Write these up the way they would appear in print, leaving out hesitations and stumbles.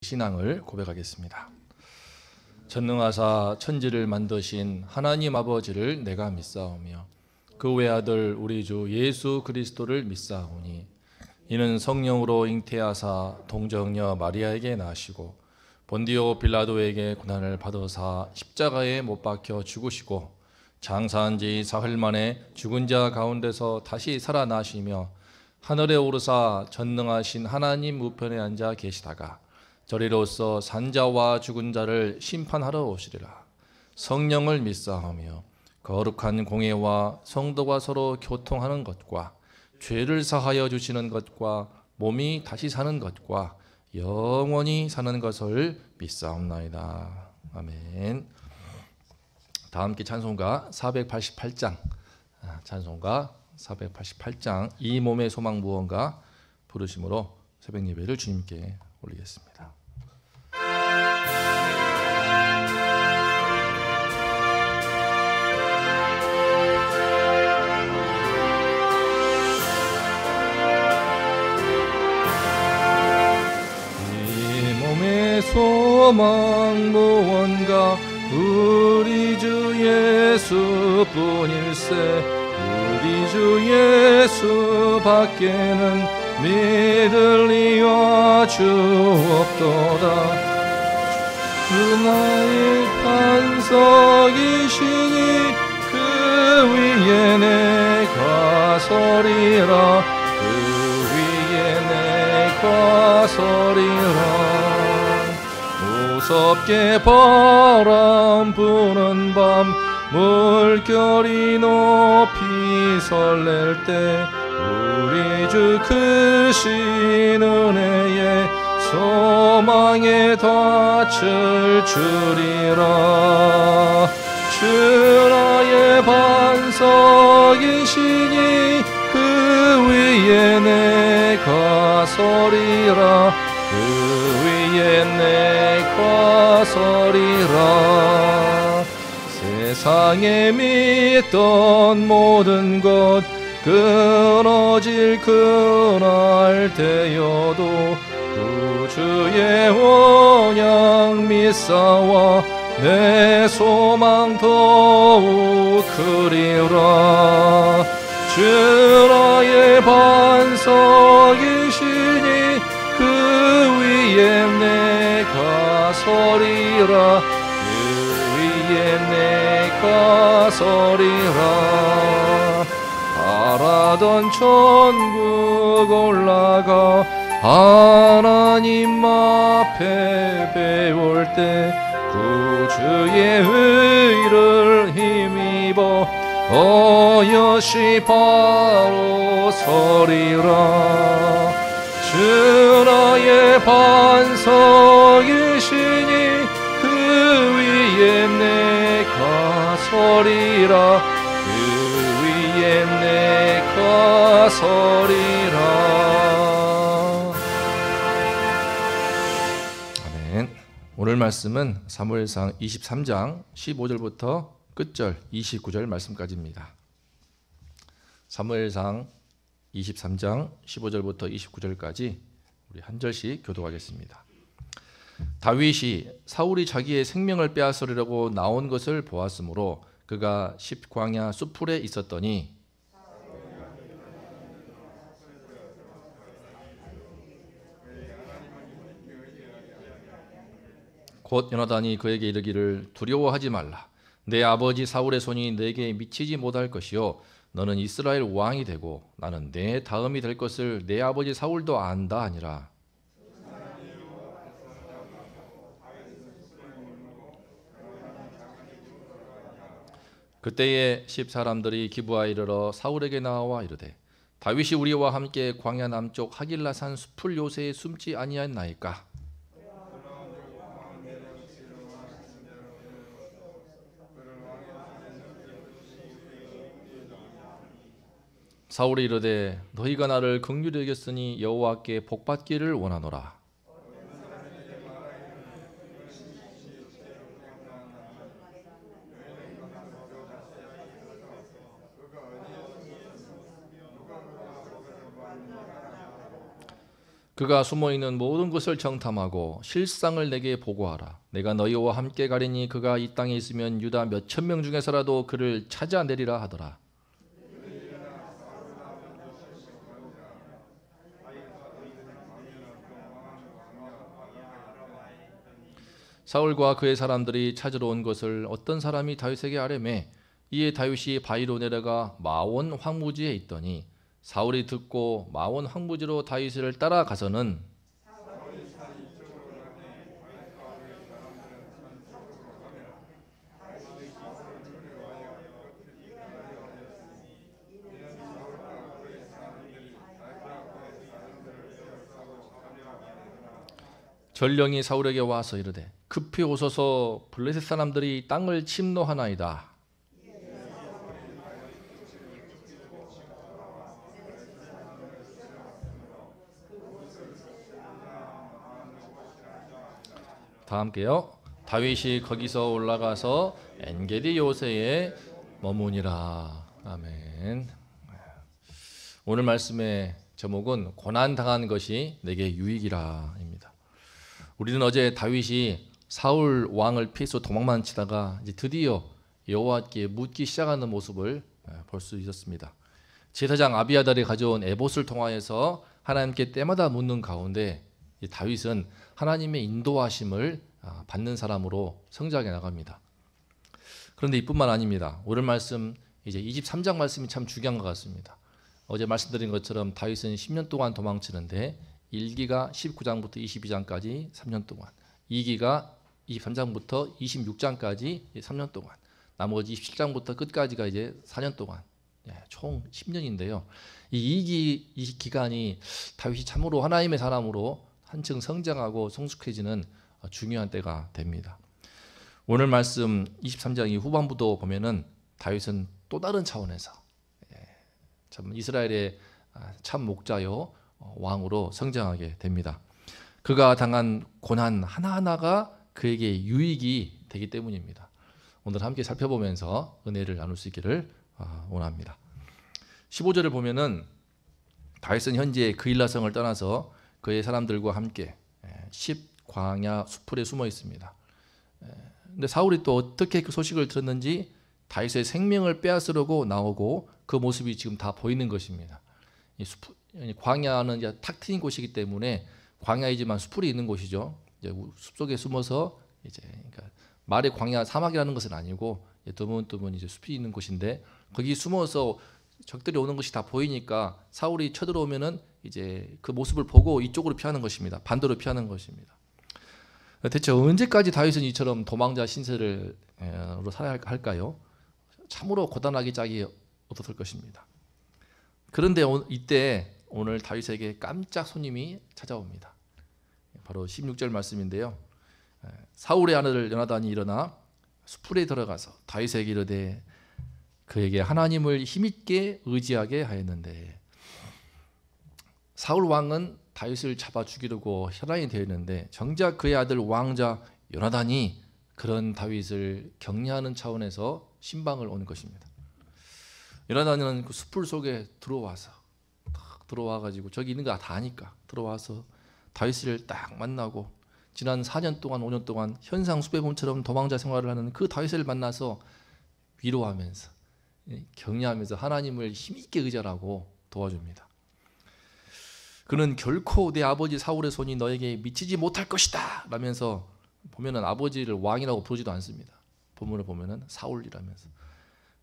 신앙을 고백하겠습니다. 전능하사 천지를 만드신 하나님 아버지를 내가 믿사오며 그 외아들 우리 주 예수 그리스도를 믿사오니 이는 성령으로 잉태하사 동정녀 마리아에게 나시고 본디오 빌라도에게 고난을 받으사 십자가에 못 박혀 죽으시고 장사한 지 사흘 만에 죽은 자 가운데서 다시 살아나시며 하늘에 오르사 전능하신 하나님 우편에 앉아 계시다가 저리로서 산자와 죽은 자를 심판하러 오시리라. 성령을 믿사오며 거룩한 공회와 성도가 서로 교통하는 것과 죄를 사하여 주시는 것과 몸이 다시 사는 것과 영원히 사는 것을 믿사옵나이다. 아멘. 다 함께 찬송가 488장 찬송가 488장 이 몸의 소망 무언가 부르심으로 새벽 예배를 주님께 올리겠습니다. 이 몸의 소망 무언가 우리 주 예수뿐일세. 우리 주 예수 밖에는 믿을 이와 주 없도다. 그나의 반석이시니 그 위에 내가 서리라. 그 위에 내가 서리라. 무섭게 바람 부는 밤 물결이 높이 설렐 때 우리 주 크신 은혜에 소망에 닿을 줄이라. 주 나의 반석이시니 그 위에 내가 서리라. 그 위에 내가 서리라. 세상에 믿던 모든 것 끊어질 그날 되어도 구주의 언약 믿사와 내 소망 더욱 크리라. 주 나의 반석이시니 그 위에 내가 서리라. 그 위에 내가 서리라. 바라던 천국 올라가 하나님 앞에 배울 때 구주의 의를 힘입어 어여시 바로 서리라. 주 나의 반석이시니 그 위에 내가 서리라. 그 위에 내가 서리라. 아멘. 오늘 말씀은 사무엘상 23장 15절부터 끝절 29절 말씀까지입니다. 사무엘상 23장 15절부터 29절까지 우리 한 절씩 교독하겠습니다. 다윗이 사울이 자기의 생명을 빼앗으려고 나온 것을 보았으므로 그가 십광야 수풀에 있었더니 곧 요나단이 그에게 이르기를 두려워하지 말라. 내 아버지 사울의 손이 내게 미치지 못할 것이요 너는 이스라엘 왕이 되고 나는 내 다음이 될 것을 내 아버지 사울도 안다 하니라. 그때에 십 사람들이 기브아에 이르러 사울에게 나와 이르되 다윗이 우리와 함께 광야 남쪽 하길라산 수풀 요새에 숨지 아니하였나이까. 사울이 이르되 너희가 나를 긍휼히 여겼으니 여호와께 복받기를 원하노라. 그가 숨어있는 모든 것을 정탐하고 실상을 내게 보고하라. 내가 너희와 함께 가리니 그가 이 땅에 있으면 유다 몇천 명 중에서라도 그를 찾아내리라 하더라. 사울과 그의 사람들이 찾으러 온 것을 어떤 사람이 다윗에게 아뢰매 이에 다윗이 바위로 내려가 마온 황무지에 있더니 사울이 듣고 마온 황무지로 다윗을 따라가서는 전령이 사울에게 와서 이르되 급히 오소서 블레셋 사람들이 땅을 침노하나이다. 다 함께요. 다윗이 거기서 올라가서 엔게디 요새에 머무니라. 아멘. 오늘 말씀의 제목은 고난당한 것이 내게 유익이라입니다. 우리는 어제 다윗이 사울 왕을 피해서 도망만 치다가 이제 드디어 여호와께 묻기 시작하는 모습을 볼 수 있었습니다. 제사장 아비아달이 가져온 에봇을 통하여서 하나님께 때마다 묻는 가운데 다윗은 하나님의 인도하심을 받는 사람으로 성장해 나갑니다. 그런데 이뿐만 아닙니다. 오늘 말씀 이제 23장 말씀이 참 중요한 것 같습니다. 어제 말씀드린 것처럼 다윗은 10년 동안 도망치는데 1기가 19장부터 22장까지 3년 동안, 2기가 23장부터 26장까지 3년 동안, 나머지 27장부터 끝까지가 이제 4년 동안, 총 10년인데요. 이 기간이 다윗이 참으로 하나님의 사람으로 한층 성장하고 성숙해지는 중요한 때가 됩니다. 오늘 말씀 23장 이 후반부도 보면은 다윗은 또 다른 차원에서 참 이스라엘의 참 목자요 왕으로 성장하게 됩니다. 그가 당한 고난 하나하나가 그에게 유익이 되기 때문입니다. 오늘 함께 살펴보면서 은혜를 나눌 수 있기를 원합니다. 15절을 보면은 다윗은 현재 그일라성을 떠나서 그의 사람들과 함께 광야 수풀에 숨어 있습니다. 근데 사울이 또 어떻게 그 소식을 들었는지 다윗의 생명을 빼앗으려고 나오고 그 모습이 지금 다 보이는 것입니다. 광야는 이제 탁 트인 곳이기 때문에 광야이지만 수풀이 있는 곳이죠. 이제 숲속에 숨어서 이제 그러니까 말의 광야 사막이라는 것은 아니고 드문드문 이제 숲이 있는 곳인데 거기 숨어서 적들이 오는 것이 다 보이니까 사울이 쳐들어오면은 이제 그 모습을 보고 이쪽으로 피하는 것입니다. 반대로 피하는 것입니다. 대체 언제까지 다윗은 이처럼 도망자 신세로 살아야 할까요? 참으로 고단하기 짝이 없었을 것입니다. 그런데 이때 오늘 다윗에게 깜짝 손님이 찾아옵니다. 바로 16절 말씀인데요. 사울의 아들 요나단이 일어나 수풀에 들어가서 다윗에게 이르되 그에게 하나님을 힘있게 의지하게 하였는데 사울 왕은 다윗을 잡아 죽이려고 혈안이 되었는데 정작 그의 아들 왕자 요나단이 그런 다윗을 격려하는 차원에서 신방을 오는 것입니다. 요나단은 그 숲풀 속에 들어와가지고 저기 있는 거 다 아니까 들어와서 다윗을 딱 만나고 지난 4년 동안 5년 동안 현상 수배범처럼 도망자 생활을 하는 그 다윗을 만나서 위로하면서 격려하면서 하나님을 힘있게 의지하라고 도와줍니다. 그는 결코 내 아버지 사울의 손이 너에게 미치지 못할 것이다 라면서 보면은 아버지를 왕이라고 부르지도 않습니다. 본문을 보면은 사울이라면서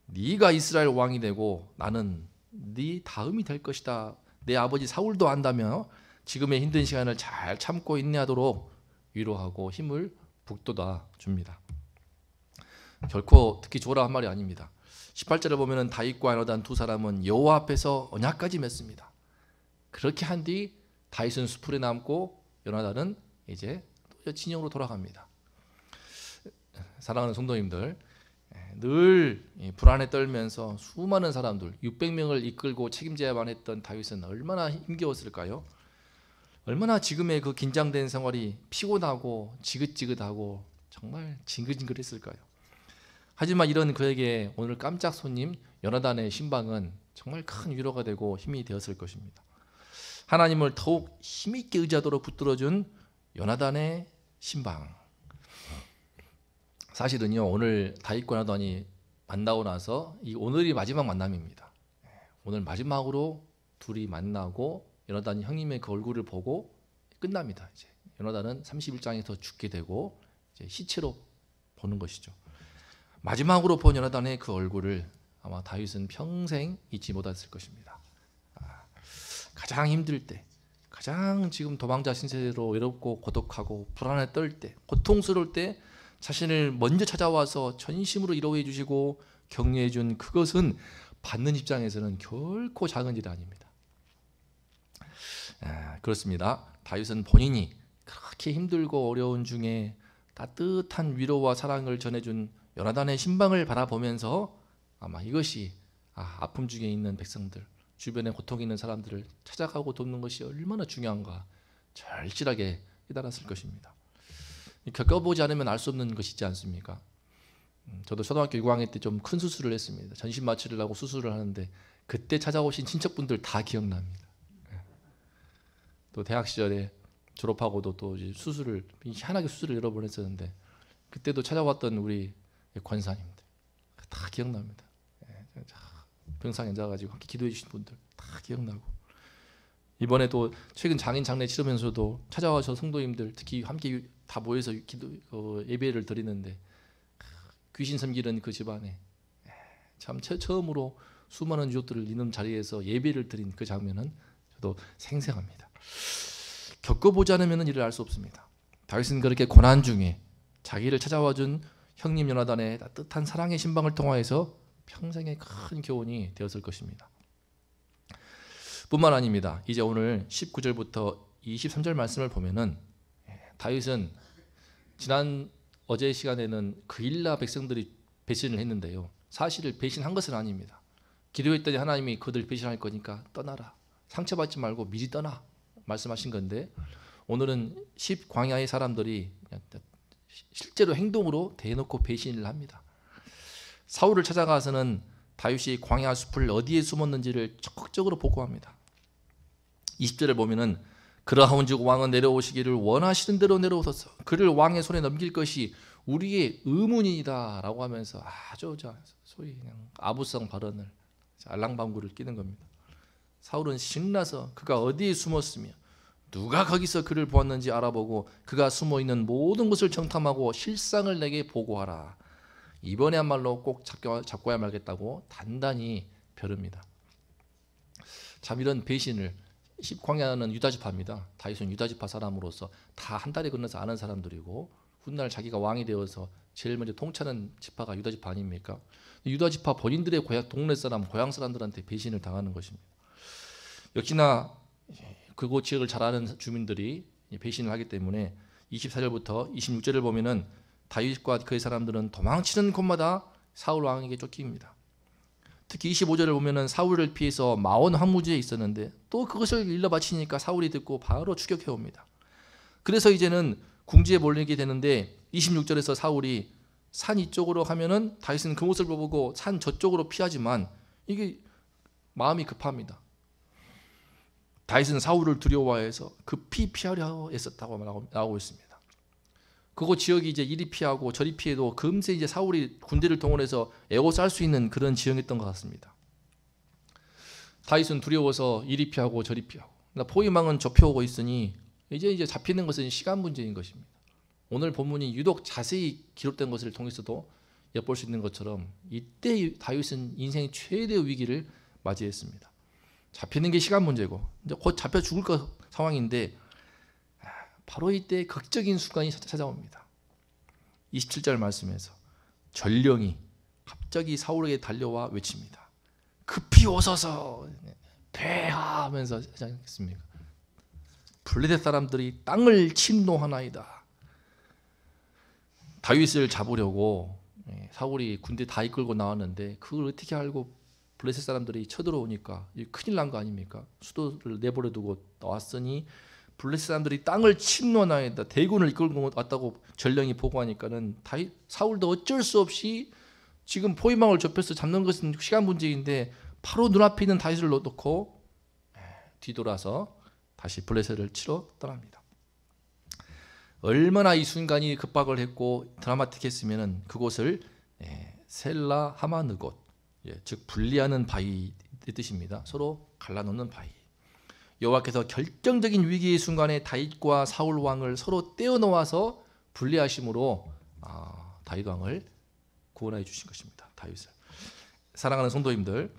네가 이스라엘 왕이 되고 나는 네 다음이 될 것이다. 내 아버지 사울도 안다며 지금의 힘든 시간을 잘 참고 인내하도록 위로하고 힘을 북돋아 줍니다. 결코 듣기 좋으라 한 말이 아닙니다. 18절을 보면은 다윗과 요나단 두 사람은 여호와 앞에서 언약까지 맺습니다. 그렇게 한 뒤 다윗은 수풀에 남고 요나단은 이제 진영으로 돌아갑니다. 사랑하는 성도님들, 늘 불안에 떨면서 수많은 사람들 600명을 이끌고 책임져야만 했던 다윗은 얼마나 힘겨웠을까요? 얼마나 지금의 그 긴장된 생활이 피곤하고 지긋지긋하고 정말 징글징글했을까요? 하지만 이런 그에게 오늘 깜짝 손님 요나단의 신방은 정말 큰 위로가 되고 힘이 되었을 것입니다. 하나님을 더욱 힘있게 의지하도록 붙들어준 요나단의 신방. 사실은요, 오늘 다윗과 요나단이 만나고 나서 오늘이 마지막 만남입니다. 오늘 마지막으로 둘이 만나고 요나단이 형님의 그 얼굴을 보고 끝납니다. 이제 요나단은 31장에서 죽게 되고 이제 시체로 보는 것이죠. 마지막으로 본 요나단의 그 얼굴을 아마 다윗은 평생 잊지 못했을 것입니다. 가장 힘들 때, 가장 지금 도망자 신세로 외롭고 고독하고 불안에 떨 때, 고통스러울 때 자신을 먼저 찾아와서 전심으로 위로해 주시고 격려해 준 그것은 받는 입장에서는 결코 작은 일이 아닙니다. 그렇습니다. 다윗은 본인이 그렇게 힘들고 어려운 중에 따뜻한 위로와 사랑을 전해준 요나단의 신방을 바라보면서 아마 이것이 아픔 중에 있는 백성들, 주변에 고통 있는 사람들을 찾아가고 돕는 것이 얼마나 중요한가 절실하게 깨달았을 것입니다. 겪어보지 않으면 알 수 없는 것이 있지 않습니까? 저도 초등학교 6학년 때 좀 큰 수술을 했습니다. 전신 마취를 하고 수술을 하는데 그때 찾아오신 친척분들 다 기억납니다. 또 대학 시절에 졸업하고도 또 수술을 희한하게 수술을 여러 번 했었는데 그때도 찾아왔던 우리 권사님들 다 기억납니다. 병상에 앉아가지고 함께 기도해 주신 분들 다 기억나고, 이번에 또 최근 장인 장례 치르면서도 찾아와서 성도님들 특히 함께 다 모여서 예배를 드리는데 귀신 섬기는 그 집안에 참 처음으로 수많은 유족들을 있는 자리에서 예배를 드린 그 장면은 저도 생생합니다. 겪어보지 않으면 이를 알 수 없습니다. 다윗은 그렇게 고난 중에 자기를 찾아와준 형님 요나단의 따뜻한 사랑의 신방을 통하여서 평생의 큰 교훈이 되었을 것입니다. 뿐만 아닙니다. 이제 오늘 19절부터 23절 말씀을 보면은 다윗은 지난 어제 시간에는 그일라 백성들이 배신을 했는데요, 사실을 배신한 것은 아닙니다. 기도했더니 하나님이 그들 배신할 거니까 떠나라, 상처받지 말고 미리 떠나 말씀하신 건데, 오늘은 10광야의 사람들이 실제로 행동으로 대놓고 배신을 합니다. 사울을 찾아가서는 다윗이 광야 숲을 어디에 숨었는지를 적극적으로 보고합니다. 20절을 보면은 그러하온즉 왕은 내려오시기를 원하시는 대로 내려오소서, 그를 왕의 손에 넘길 것이 우리의 의문이다 라고 하면서 아주 소위 그냥 아부성 발언을 알랑방구를 끼는 겁니다. 사울은 신나서 그가 어디에 숨었으며 누가 거기서 그를 보았는지 알아보고 그가 숨어있는 모든 것을 정탐하고 실상을 내게 보고하라. 이번에야말로 꼭 잡고야 말겠다고 단단히 벼릅니다. 참 이런 배신을, 광야는 유다지파입니다. 다윗은 유다지파 사람으로서 다 한 다리 건너서 아는 사람들이고 훗날 자기가 왕이 되어서 제일 먼저 통치하는 지파가 유다지파 아닙니까? 유다지파 본인들의 고향, 동네 사람, 고향 사람들한테 배신을 당하는 것입니다. 역시나 그곳 지역을 잘 아는 주민들이 배신을 하기 때문에 24절부터 26절을 보면은 다윗과 그의 사람들은 도망치는 곳마다 사울 왕에게 쫓깁니다. 특히 25절을 보면은 사울을 피해서 마온 황무지에 있었는데 또 그것을 일러 바치니까 사울이 듣고 바로 추격해 옵니다. 그래서 이제는 궁지에 몰리게 되는데 26절에서 사울이 산 이쪽으로 가면은 다윗은 그 모습을 보고 산 저쪽으로 피하지만 이게 마음이 급합니다. 다윗은 사울을 두려워해서 급히 피하려 애썼다고 나오고 있습니다. 그곳 지역이 이제 이리 피하고 저리 피해도 금세 이제 사울이 군대를 동원해서 에워쌀 수 있는 그런 지형이었던 것 같습니다. 다윗은 두려워서 이리 피하고 저리 피하고, 포위망은 좁혀오고 있으니 이제 잡히는 것은 시간 문제인 것입니다. 오늘 본문이 유독 자세히 기록된 것을 통해서도 엿볼 수 있는 것처럼 이때 다윗은 인생 최대의 위기를 맞이했습니다. 잡히는 게 시간 문제고 이제 곧 잡혀 죽을 상황인데 바로 이때 극적인 순간이 찾아옵니다. 27절 말씀에서 전령이 갑자기 사울에게 달려와 외칩니다. 급히 오소서 폐하 하면서 하지 않겠습니까? 블레셋 사람들이 땅을 침노하나이다. 다윗을 잡으려고 사울이 군대 다 이끌고 나왔는데 그걸 어떻게 알고 블레셋 사람들이 쳐들어오니까 큰일 난 거 아닙니까? 수도를 내버려 두고 나왔으니 블레셋 사람들이 땅을 침노하나이다. 대군을 이끌고 왔다고 전령이 보고하니까는 사울도 어쩔 수 없이 지금 포위망을 좁혀서 잡는 것은 시간 문제인데 바로 눈앞에 있는 다윗을 놓고 뒤돌아서 다시 블레셋을 치러 떠납니다. 얼마나 이 순간이 급박을 했고 드라마틱했으면 그곳을 셀라 하마느곳, 즉 분리하는 바위의 뜻입니다. 서로 갈라놓는 바위. 여호와께서 결정적인 위기의 순간에 다윗과 사울 왕을 서로 떼어놓아서 분리하심으로 다윗 왕을 구원해 주신 것입니다. 다윗을. 사랑하는 성도님들,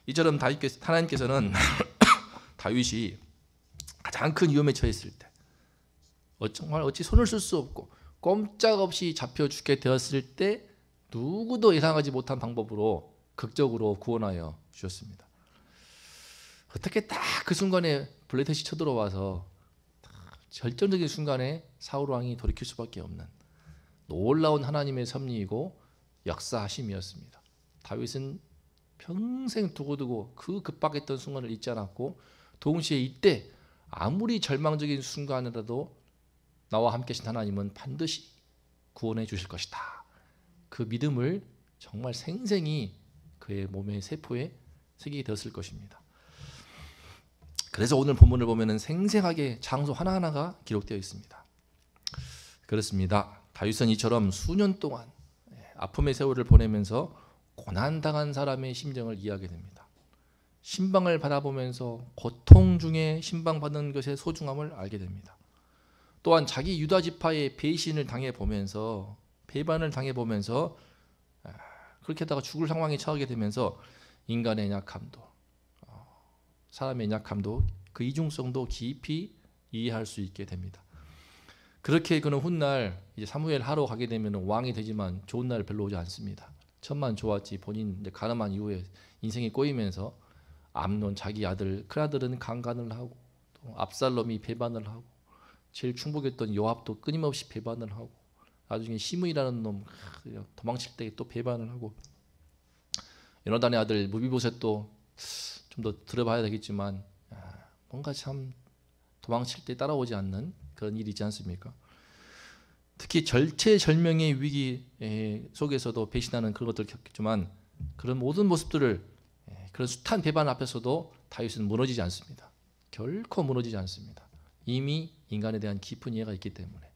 이처럼 하나님께서는 다윗이 가장 큰 위험에 처했을 때, 정말 어찌 손을 쓸 수 없고 꼼짝없이 잡혀 죽게 되었을 때 누구도 예상하지 못한 방법으로 극적으로 구원하여 주셨습니다. 어떻게 딱 그 순간에 블레셋이 쳐들어와서 결정적인 순간에 사울 왕이 돌이킬 수밖에 없는 놀라운 하나님의 섭리이고 역사하심이었습니다. 다윗은 평생 두고두고 그 급박했던 순간을 잊지 않았고, 동시에 이때 아무리 절망적인 순간이라도 나와 함께 하신 하나님은 반드시 구원해 주실 것이다. 그 믿음을 정말 생생히 그의 몸의 세포에 새기게 되었을 것입니다. 그래서 오늘 본문을 보면은 생생하게 장소 하나하나가 기록되어 있습니다. 그렇습니다. 다윗은 이처럼 수년 동안 아픔의 세월을 보내면서 고난당한 사람의 심정을 이해하게 됩니다. 신방을 받아보면서 고통 중에 신방받는 것의 소중함을 알게 됩니다. 또한 자기 유다 지파의 배신을 당해보면서, 배반을 당해보면서 그렇게 하다가 죽을 상황에 처하게 되면서 인간의 약함도, 사람의 약함도, 그 이중성도 깊이 이해할 수 있게 됩니다. 그렇게 그는 훗날 이제 사무엘 하러 가게 되면 왕이 되지만 좋은 날 별로 오지 않습니다. 천만 좋았지 본인 이제 가늠한 이후에 인생이 꼬이면서 암논 자기 아들, 큰아들은 강간을 하고, 또 압살롬이 배반을 하고, 제일 충복했던 요압도 끊임없이 배반을 하고, 나중에 시므이라는 놈 도망칠 때 또 배반을 하고, 요나단의 아들 무비보셋도 좀 더 들어봐야 되겠지만 뭔가 참 도망칠 때 따라오지 않는 그런 일이 있지 않습니까? 특히 절체절명의 위기 속에서도 배신하는 그런 것들을 겪겠지만, 그런 모든 모습들을, 그런 숱한 배반 앞에서도 다윗은 무너지지 않습니다. 결코 무너지지 않습니다. 이미 인간에 대한 깊은 이해가 있기 때문에.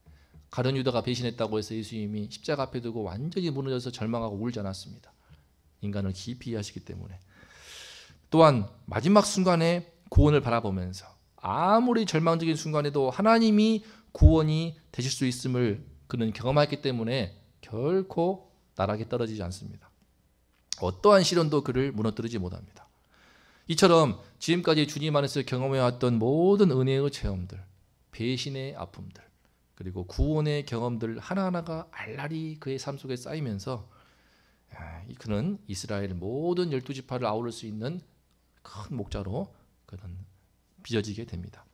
가룟 유다가 배신했다고 해서 예수님이 십자가 앞에 두고 완전히 무너져서 절망하고 울지 않았습니다. 인간을 깊이 이해하시기 때문에. 또한 마지막 순간에 구원을 바라보면서 아무리 절망적인 순간에도 하나님이 구원이 되실 수 있음을 그는 경험했기 때문에 결코 나락에 떨어지지 않습니다. 어떠한 시련도 그를 무너뜨리지 못합니다. 이처럼 지금까지 주님 안에서 경험해왔던 모든 은혜의 체험들, 배신의 아픔들, 그리고 구원의 경험들 하나하나가 알랄이 그의 삶 속에 쌓이면서 그는 이스라엘 모든 12지파를 아우를 수 있는 큰 목자로 그는 빚어지게 됩니다.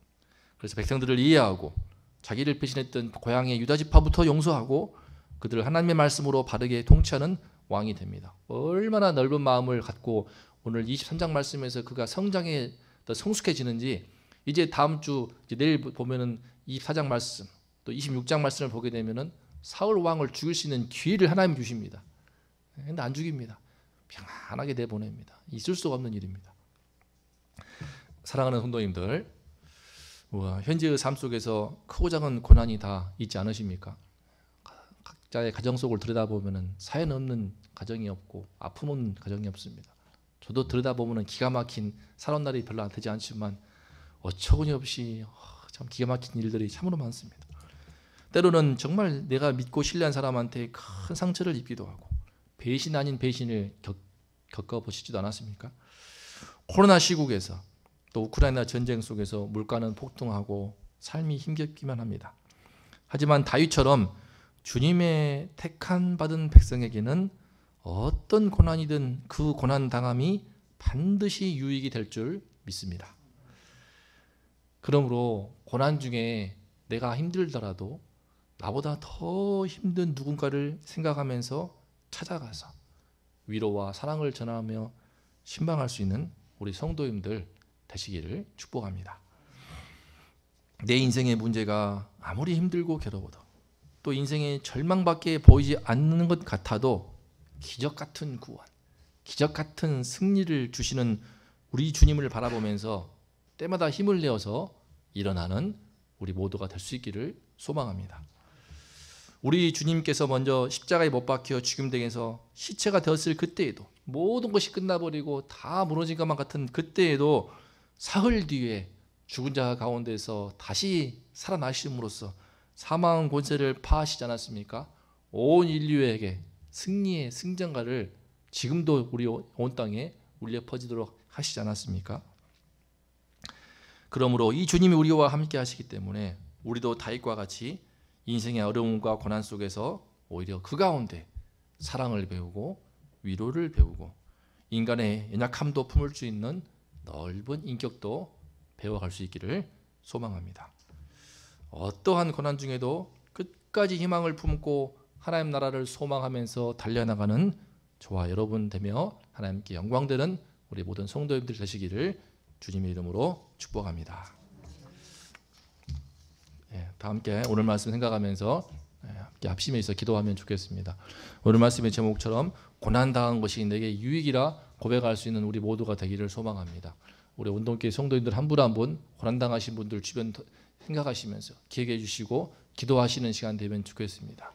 그래서 백성들을 이해하고 자기를 배신했던 고향의 유다지파부터 용서하고 그들을 하나님의 말씀으로 바르게 통치하는 왕이 됩니다. 얼마나 넓은 마음을 갖고 오늘 23장 말씀에서 그가 성장에 더 성숙해지는지, 이제 다음 주 이제 내일 보면은 24장 말씀 또 26장 말씀을 보게 되면은 사울 왕을 죽일 수 있는 기회를 하나님이 주십니다. 근데 안 죽입니다. 평안하게 내보냅니다. 있을 수가 없는 일입니다. 사랑하는 성도님들, 현재의 삶 속에서 크고 작은 고난이 다 있지 않으십니까? 각자의 가정 속을 들여다보면 사연 없는 가정이 없고 아픔 없는 가정이 없습니다. 저도 들여다보면 기가 막힌 살아온 날이 별로 되지 않지만 어처구니없이 참 기가 막힌 일들이 참으로 많습니다. 때로는 정말 내가 믿고 신뢰한 사람한테 큰 상처를 입기도 하고 배신 아닌 배신을 겪어보시지도 않았습니까? 코로나 시국에서 또 우크라이나 전쟁 속에서 물가는 폭등하고 삶이 힘겹기만 합니다. 하지만 다윗처럼 주님의 택한 받은 백성에게는 어떤 고난이든 그 고난 당함이 반드시 유익이 될 줄 믿습니다. 그러므로 고난 중에 내가 힘들더라도 나보다 더 힘든 누군가를 생각하면서 찾아가서 위로와 사랑을 전하며 신방할 수 있는 우리 성도님들 되시기를 축복합니다. 내 인생의 문제가 아무리 힘들고 괴로워도 또 인생의 절망밖에 보이지 않는 것 같아도 기적 같은 구원, 기적 같은 승리를 주시는 우리 주님을 바라보면서 때마다 힘을 내어서 일어나는 우리 모두가 될 수 있기를 소망합니다. 우리 주님께서 먼저 십자가에 못 박혀 죽임당해서 시체가 되었을 그때에도, 모든 것이 끝나버리고 다 무너진 것만 같은 그때에도 사흘 뒤에 죽은 자 가운데서 다시 살아나심으로써 사망 권세를 파하시지 않았습니까? 온 인류에게 승리의 승전가를 지금도 우리 온 땅에 울려 퍼지도록 하시지 않았습니까? 그러므로 이 주님이 우리와 함께 하시기 때문에 우리도 다윗과 같이 인생의 어려움과 고난 속에서 오히려 그 가운데 사랑을 배우고 위로를 배우고 인간의 연약함도 품을 수 있는 넓은 인격도 배워갈 수 있기를 소망합니다. 어떠한 고난 중에도 끝까지 희망을 품고 하나님 나라를 소망하면서 달려나가는 저와 여러분 되며 하나님께 영광되는 우리 모든 성도님들 되시기를 주님의 이름으로 축복합니다. 다 함께 오늘 말씀 생각하면서 함께 합심해 있어 기도하면 좋겠습니다. 오늘 말씀의 제목처럼 고난당한 것이 내게 유익이라 고백할 수 있는 우리 모두가 되기를 소망합니다. 우리 운동교회 성도님들 한 분 한 분 고난당하신 분들 주변 생각하시면서 기억해 주시고 기도하시는 시간 되면 좋겠습니다.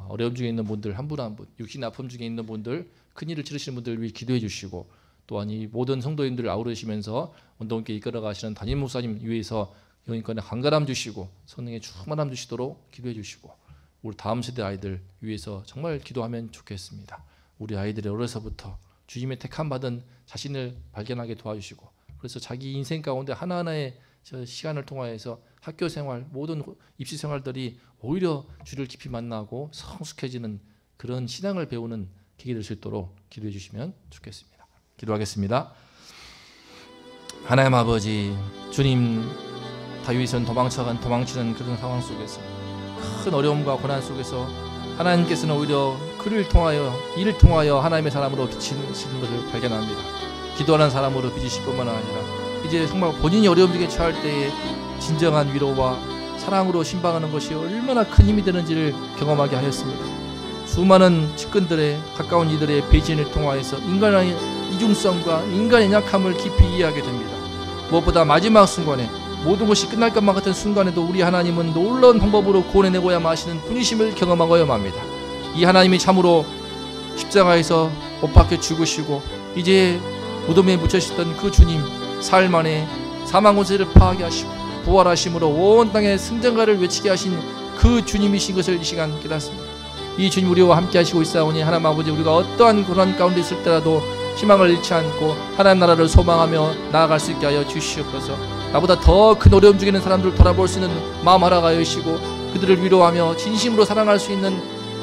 어려움 중에 있는 분들 한 분 한 분, 육신 아픔 중에 있는 분들, 큰일을 치르시는 분들 위해 기도해 주시고, 또한 이 모든 성도님들을 아우르시면서 운동교회 이끌어 가시는 담임 목사님 위해서 영인권에 강건함 주시고 성령의 충만함 주시도록 기도해 주시고, 우리 다음 세대 아이들 위해서 정말 기도하면 좋겠습니다. 우리 아이들이 어려서부터 주님의 택함 받은 자신을 발견하게 도와주시고, 그래서 자기 인생 가운데 하나하나의 시간을 통하여서 학교 생활, 모든 입시 생활들이 오히려 주를 깊이 만나고 성숙해지는 그런 신앙을 배우는 계기 될 수 있도록 기도해 주시면 좋겠습니다. 기도하겠습니다. 하나님 아버지, 주님, 다윗은 도망치는 그런 상황 속에서, 큰 어려움과 고난 속에서 하나님께서는 오히려 그를 통하여, 이를 통하여 하나님의 사람으로 비치시는 것을 발견합니다. 기도하는 사람으로 비치실 뿐만 아니라 이제 정말 본인이 어려움 중에 처할 때에 진정한 위로와 사랑으로 신방하는 것이 얼마나 큰 힘이 되는지를 경험하게 하였습니다. 수많은 측근들의, 가까운 이들의 배신을 통하여서 인간의 이중성과 인간의 약함을 깊이 이해하게 됩니다. 무엇보다 마지막 순간에, 모든 것이 끝날 것만 같은 순간에도 우리 하나님은 놀라운 방법으로 구원해내고야 마시는 분이심을 경험하고야 맙니다. 이 하나님이 참으로 십자가에서 못 박혀 죽으시고 이제 무덤에 묻혀있던 그 주님, 사흘 만에 사망 권세를 파하게 하시고 부활하심으로 온 땅에 승전가를 외치게 하신 그 주님이신 것을 이 시간 깨닫습니다. 이 주님 우리와 함께 하시고 있사오니 하나님 아버지, 우리가 어떠한 고난 가운데 있을 때라도 희망을 잃지 않고 하나님 나라를 소망하며 나아갈 수 있게 하여 주시옵소서. 나보다 더 큰 어려움 중에 있는 사람들을 돌아볼 수 있는 마음 허락하여 주시고, 그들을 위로하며 진심으로 사랑할 수 있는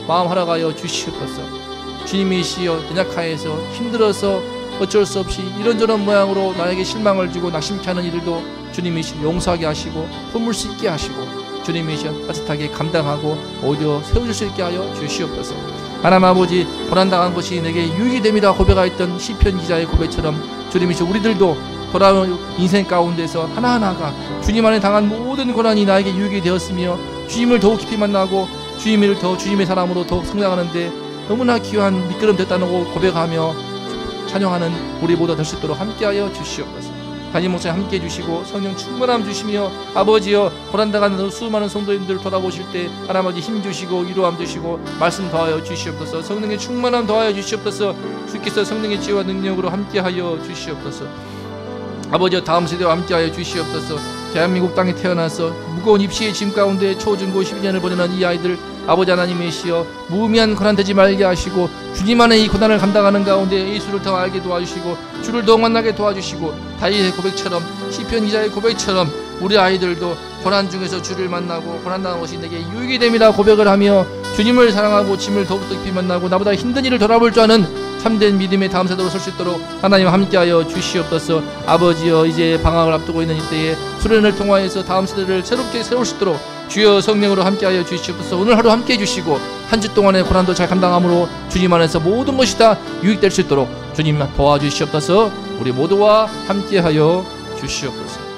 마음 허락하여 주시옵소서. 주님이시여, 연약하여서 힘들어서 어쩔 수 없이 이런저런 모양으로 나에게 실망을 주고 낙심케 하는 이들도 주님이시여 용서하게 하시고 품을 수 있게 하시고, 주님이시여 따뜻하게 감당하고 오히려 세워줄 수 있게 하여 주시옵소서. 하나님 아버지, 고난당한 것이 내게 유익이 됨이라 고백하였던 시편 기자의 고백처럼 주님이시여 우리들도 돌아온 인생 가운데서 하나하나가 주님 안에 당한 모든 고난이 나에게 유익이 되었으며 주님을 더욱 깊이 만나고 주님을 더 주님의 사람으로 더욱 성장하는데 너무나 귀한 미끄럼 됐다는 거 고백하며 찬양하는 우리 모두 될 수 있도록 함께하여 주시옵소서. 담임 목사님 함께해 주시고 성령 충만함 주시며, 아버지여 고난당하는 수많은 성도님들 돌아보실 때 하나님 아버지 힘 주시고 위로함 주시고 말씀 더하여 주시옵소서. 성령의 충만함 더하여 주시옵소서. 주께서 성령의 지혜와 능력으로 함께하여 주시옵소서. 아버지여 다음 세대와 함께하여 주시옵소서. 대한민국 땅에 태어나서 무거운 입시의 짐 가운데 초중고 12년을 보내는 이 아이들, 아버지 하나님이시여 무의미한 고난 되지 말게 하시고 주님 안에 이 고난을 감당하는 가운데 예수를 더 알게 도와주시고 주를 더 만나게 도와주시고, 다윗의 고백처럼 시편 기자의 고백처럼 우리 아이들도 고난 중에서 주를 만나고 고난당한 것이 내게 유익이 됨이라 고백을 하며 주님을 사랑하고 주님을 더욱더 깊이 만나고 나보다 힘든 일을 돌아볼 줄 아는 참된 믿음의 다음 세대로 설 수 있도록 하나님 함께하여 주시옵소서. 아버지여, 이제 방학을 앞두고 있는 이때에 수련을 통하여서 다음 세대를 새롭게 세울 수 있도록 주여 성령으로 함께하여 주시옵소서. 오늘 하루 함께해 주시고 한 주 동안의 고난도 잘 감당함으로 주님 안에서 모든 것이 다 유익될 수 있도록 주님 도와주시옵소서. 우리 모두와 함께하여 주시옵소서.